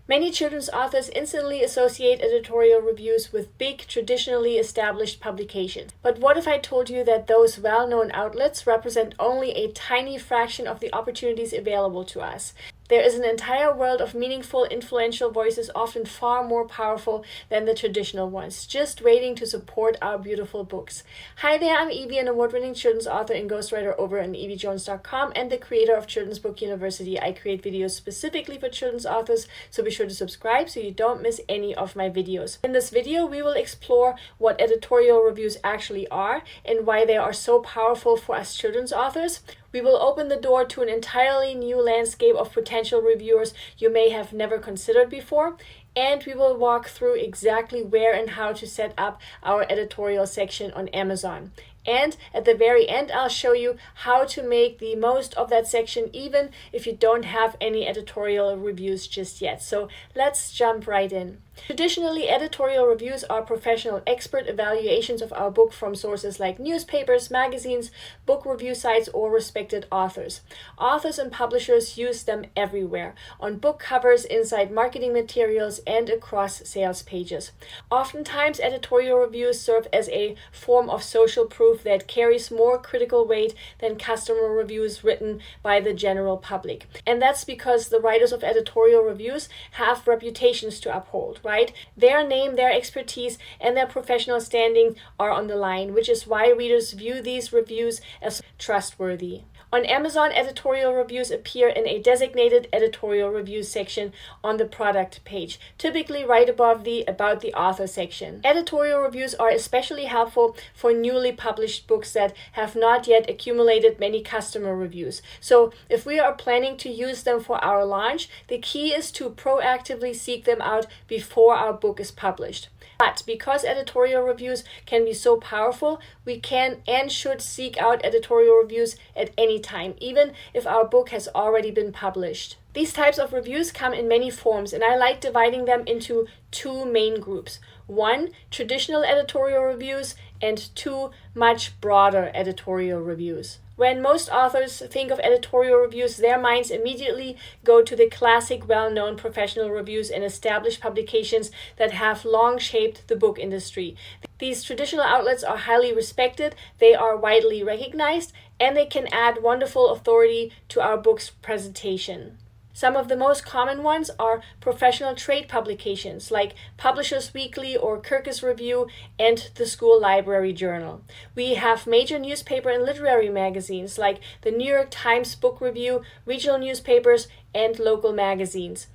Many children's authors instantly associate editorial reviews with big, traditionally established publications. But what if I told you that those well-known outlets represent only a tiny fraction of the opportunities available to us? There is an entire world of meaningful, influential voices, often far more powerful than the traditional ones, just waiting to support our beautiful books. Hi there, I'm Eevi, an award-winning children's author and ghostwriter over on eevijones.com and the creator of Children's Book University. I create videos specifically for children's authors, so be sure to subscribe so you don't miss any of my videos. In this video, we will explore what editorial reviews actually are and why they are so powerful for us children's authors. We will open the door to an entirely new landscape of potential reviewers you may have never considered before, and we will walk through exactly where and how to set up our editorial section on Amazon. And at the very end, I'll show you how to make the most of that section even if you don't have any editorial reviews just yet. So let's jump right in. Traditionally, editorial reviews are professional expert evaluations of our book from sources like newspapers, magazines, book review sites, or respected authors. Authors and publishers use them everywhere, on book covers, inside marketing materials, and across sales pages. Oftentimes, editorial reviews serve as a form of social proof that carries more critical weight than customer reviews written by the general public. And that's because the writers of editorial reviews have reputations to uphold, right? Their name, their expertise, and their professional standing are on the line, which is why readers view these reviews as trustworthy. On Amazon, editorial reviews appear in a designated editorial reviews section on the product page, typically right above the About the Author section. Editorial reviews are especially helpful for newly published books that have not yet accumulated many customer reviews. So if we are planning to use them for our launch, the key is to proactively seek them out before our book is published. But because editorial reviews can be so powerful, we can and should seek out editorial reviews at any time, even if our book has already been published. These types of reviews come in many forms, and I like dividing them into two main groups. One, traditional editorial reviews, and two, much broader editorial reviews. When most authors think of editorial reviews, their minds immediately go to the classic, well-known professional reviews and established publications that have long shaped the book industry. These traditional outlets are highly respected, they are widely recognized, and they can add wonderful authority to our book's presentation. Some of the most common ones are professional trade publications like Publishers Weekly or Kirkus Review and the School Library Journal. We have major newspaper and literary magazines like the New York Times Book Review, regional newspapers, and local magazines.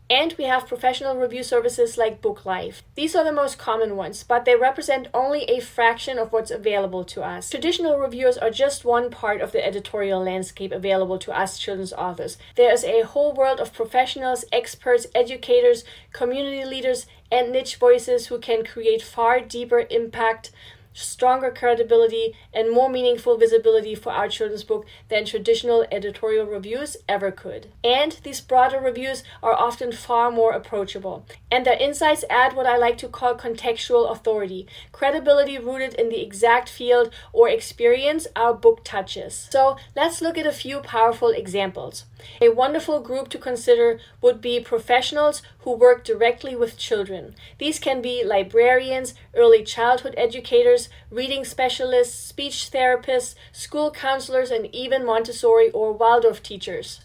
And we have professional review services like Book Live. These are the most common ones, but they represent only a fraction of what's available to us. Traditional reviewers are just one part of the editorial landscape available to us children's authors. There is a whole world of professionals, experts, educators, community leaders, and niche voices who can create far deeper impact, stronger credibility, and more meaningful visibility for our children's book than traditional editorial reviews ever could. And these broader reviews are often far more approachable, and their insights add what I like to call contextual authority, credibility rooted in the exact field or experience our book touches. So let's look at a few powerful examples. A wonderful group to consider would be professionals who work directly with children. These can be librarians, early childhood educators, reading specialists, speech therapists, school counselors, and even Montessori or Waldorf teachers.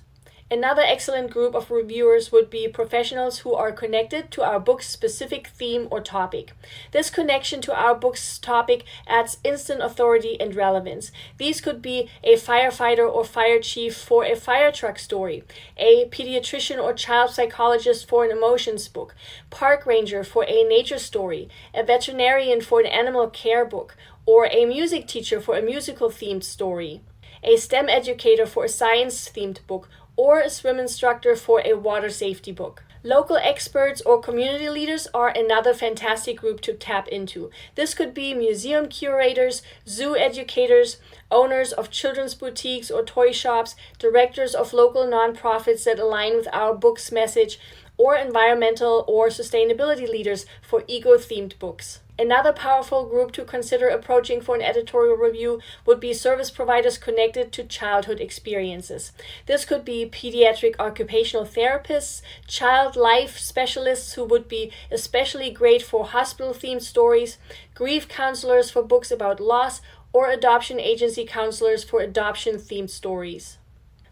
Another excellent group of reviewers would be professionals who are connected to our book's specific theme or topic. This connection to our book's topic adds instant authority and relevance. These could be a firefighter or fire chief for a fire truck story, a pediatrician or child psychologist for an emotions book, park ranger for a nature story, a veterinarian for an animal care book, or a music teacher for a musical-themed story, a STEM educator for a science-themed book, or a swim instructor for a water safety book. Local experts or community leaders are another fantastic group to tap into. This could be museum curators, zoo educators, owners of children's boutiques or toy shops, directors of local nonprofits that align with our book's message, or environmental or sustainability leaders for eco-themed books. Another powerful group to consider approaching for an editorial review would be service providers connected to childhood experiences. This could be pediatric occupational therapists, child life specialists who would be especially great for hospital-themed stories, grief counselors for books about loss, or adoption agency counselors for adoption-themed stories.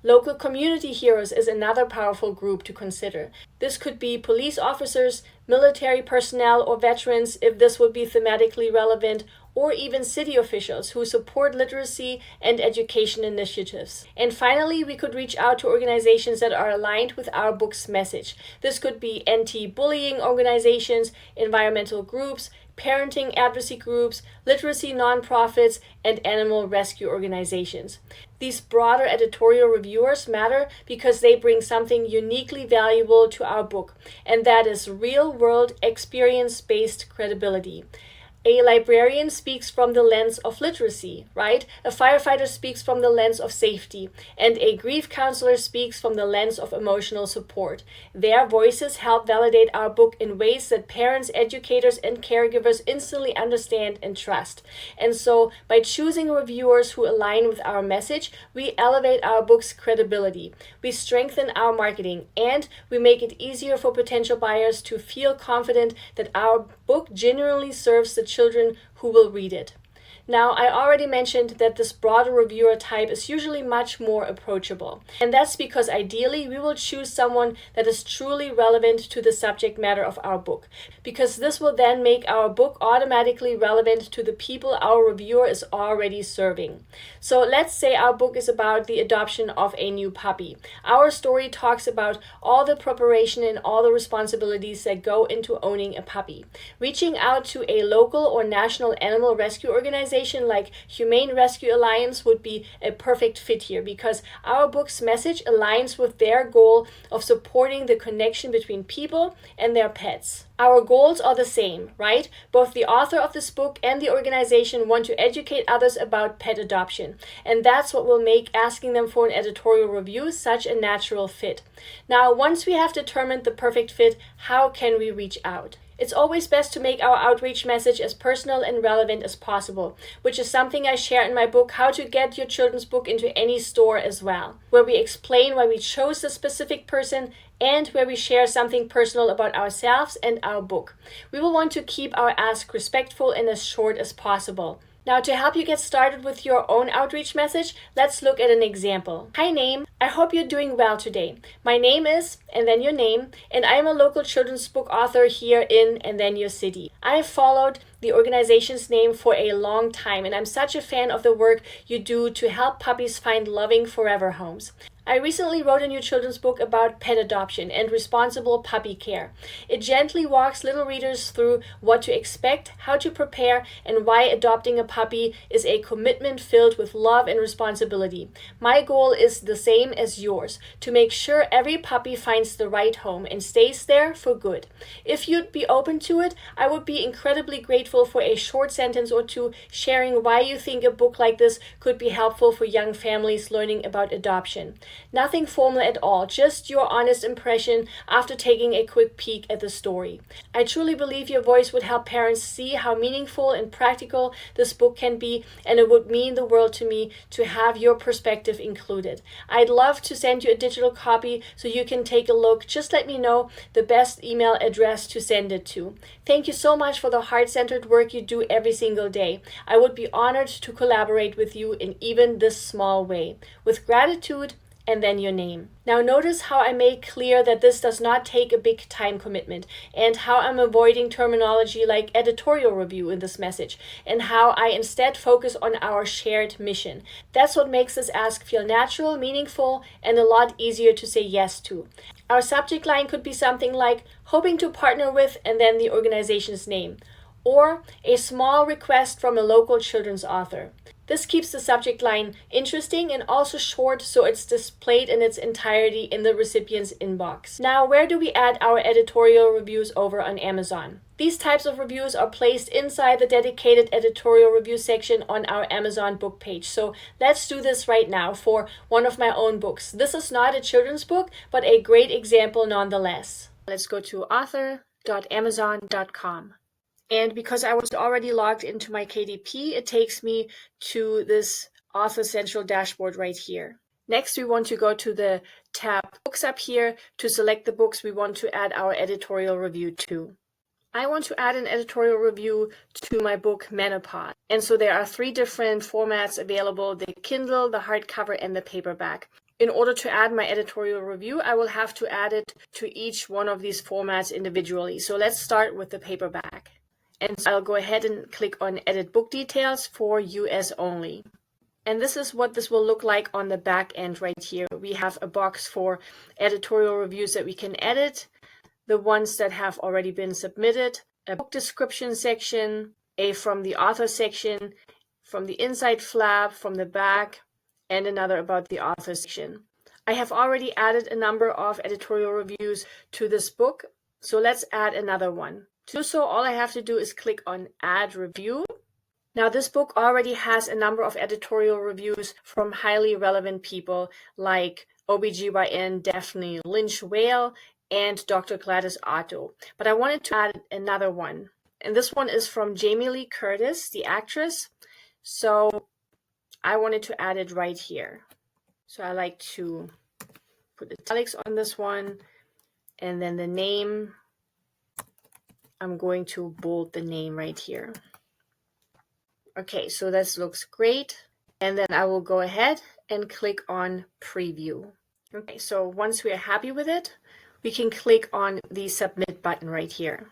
Local community heroes is another powerful group to consider. This could be police officers, military personnel, or veterans if this would be thematically relevant, or even city officials who support literacy and education initiatives. And finally, we could reach out to organizations that are aligned with our book's message. This could be anti-bullying organizations, environmental groups, parenting advocacy groups, literacy nonprofits, and animal rescue organizations. These broader editorial reviewers matter because they bring something uniquely valuable to our book, and that is real-world, experience-based credibility. A librarian speaks from the lens of literacy, right? A firefighter speaks from the lens of safety, and a grief counselor speaks from the lens of emotional support. Their voices help validate our book in ways that parents, educators, and caregivers instantly understand and trust. And so, by choosing reviewers who align with our message, we elevate our book's credibility, we strengthen our marketing, and we make it easier for potential buyers to feel confident that our book genuinely serves the children who will read it. Now, I already mentioned that this broader reviewer type is usually much more approachable. And that's because ideally we will choose someone that is truly relevant to the subject matter of our book, because this will then make our book automatically relevant to the people our reviewer is already serving. So let's say our book is about the adoption of a new puppy. Our story talks about all the preparation and all the responsibilities that go into owning a puppy. Reaching out to a local or national animal rescue organization like Humane Rescue Alliance would be a perfect fit here because our book's message aligns with their goal of supporting the connection between people and their pets. Our goals are the same, right? Both the author of this book and the organization want to educate others about pet adoption, and that's what will make asking them for an editorial review such a natural fit. Now, once we have determined the perfect fit, how can we reach out? It's always best to make our outreach message as personal and relevant as possible, which is something I share in my book, How to Get Your Children's Book into Any Store as well, where we explain why we chose the specific person and where we share something personal about ourselves and our book. We will want to keep our ask respectful and as short as possible. Now, to help you get started with your own outreach message, let's look at an example. Hi name, I hope you're doing well today. My name is, and then your name, and I am a local children's book author here in, and then your city. I have followed the organization's name for a long time, and I'm such a fan of the work you do to help puppies find loving forever homes. I recently wrote a new children's book about pet adoption and responsible puppy care. It gently walks little readers through what to expect, how to prepare, and why adopting a puppy is a commitment filled with love and responsibility. My goal is the same as yours, to make sure every puppy finds the right home and stays there for good. If you'd be open to it, I would be incredibly grateful for a short sentence or two sharing why you think a book like this could be helpful for young families learning about adoption. Nothing formal at all, just your honest impression after taking a quick peek at the story. I truly believe your voice would help parents see how meaningful and practical this book can be, and it would mean the world to me to have your perspective included. I'd love to send you a digital copy so you can take a look. Just let me know the best email address to send it to. Thank you so much for the heart-centered work you do every single day. I would be honored to collaborate with you in even this small way. With gratitude, and then your name. Now notice how I make clear that this does not take a big time commitment, and how I'm avoiding terminology like editorial review in this message, and how I instead focus on our shared mission. That's what makes this ask feel natural, meaningful, and a lot easier to say yes to. Our subject line could be something like, hoping to partner with, and then the organization's name, or a small request from a local children's author. This keeps the subject line interesting and also short, so it's displayed in its entirety in the recipient's inbox. Now, where do we add our editorial reviews over on Amazon? These types of reviews are placed inside the dedicated editorial review section on our Amazon book page. So let's do this right now for one of my own books. This is not a children's book, but a great example nonetheless. Let's go to author.amazon.com. And because I was already logged into my KDP, it takes me to this Author Central dashboard right here. Next, we want to go to the tab Books up here to select the books we want to add our editorial review to. I want to add an editorial review to my book Menopause. And so there are 3 different formats available: the Kindle, the hardcover, and the paperback. In order to add my editorial review, I will have to add it to each one of these formats individually. So let's start with the paperback. And so I'll go ahead and click on Edit Book Details for US only. And this is what this will look like on the back end right here. We have a box for editorial reviews that we can edit, the ones that have already been submitted, a book description section, a from the author section, from the inside flap, from the back, and another about the author section. I have already added a number of editorial reviews to this book, so let's add another one. To do so, all I have to do is click on Add Review. Now, this book already has a number of editorial reviews from highly relevant people like OBGYN Daphne Lynch Whale and Dr. Gladys Otto. But I wanted to add another one. And this one is from Jamie Lee Curtis, the actress. So I wanted to add it right here. So I like to put italics on this one. And then the name, I'm going to bold the name right here. Okay, so this looks great. And then I will go ahead and click on Preview. Okay, so once we are happy with it, we can click on the Submit button right here.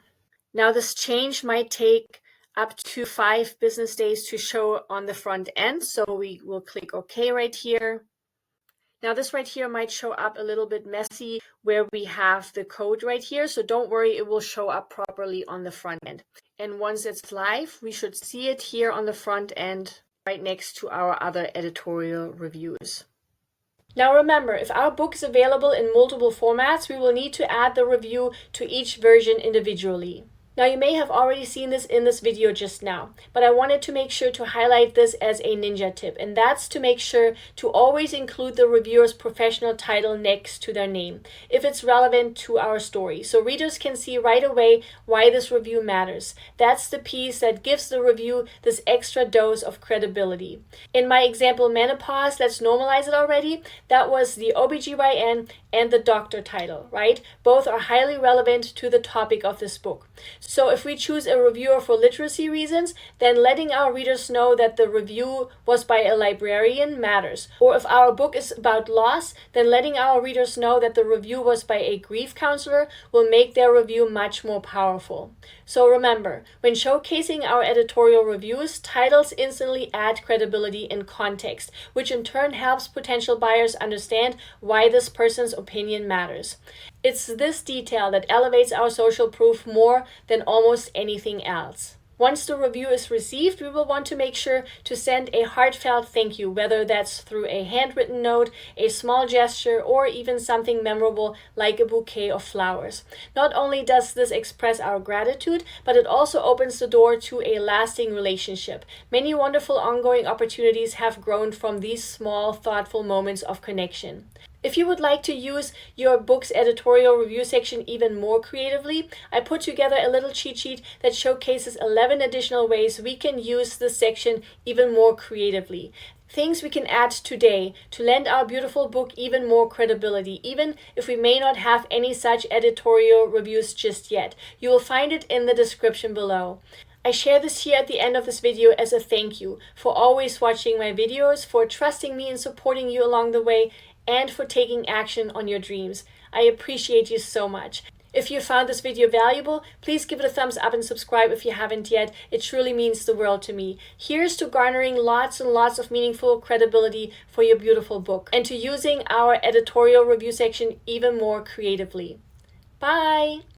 Now this change might take up to 5 business days to show on the front end, so we will click OK right here. Now this right here might show up a little bit messy where we have the code right here, so don't worry, it will show up properly on the front end. And once it's live, we should see it here on the front end right next to our other editorial reviews. Now remember, if our book is available in multiple formats, we will need to add the review to each version individually. Now you may have already seen this in this video just now, but I wanted to make sure to highlight this as a ninja tip, and that's to make sure to always include the reviewer's professional title next to their name, if it's relevant to our story, so readers can see right away why this review matters. That's the piece that gives the review this extra dose of credibility. In my example Menopause, let's normalize it already, that was the OBGYN and the doctor title, right? Both are highly relevant to the topic of this book. So if we choose a reviewer for literacy reasons, then letting our readers know that the review was by a librarian matters. Or if our book is about loss, then letting our readers know that the review was by a grief counselor will make their review much more powerful. So remember, when showcasing our editorial reviews, titles instantly add credibility and context, which in turn helps potential buyers understand why this person's opinion matters. It's this detail that elevates our social proof more than almost anything else. Once the review is received, we will want to make sure to send a heartfelt thank you, whether that's through a handwritten note, a small gesture, or even something memorable like a bouquet of flowers. Not only does this express our gratitude, but it also opens the door to a lasting relationship. Many wonderful ongoing opportunities have grown from these small, thoughtful moments of connection. If you would like to use your book's editorial review section even more creatively, I put together a little cheat sheet that showcases 11 additional ways we can use this section even more creatively. Things we can add today to lend our beautiful book even more credibility, even if we may not have any such editorial reviews just yet. You will find it in the description below. I share this here at the end of this video as a thank you for always watching my videos, for trusting me and supporting you along the way, and for taking action on your dreams. I appreciate you so much. If you found this video valuable, please give it a thumbs up and subscribe if you haven't yet. It truly means the world to me. Here's to garnering lots and lots of meaningful credibility for your beautiful book, and to using our editorial review section even more creatively. Bye!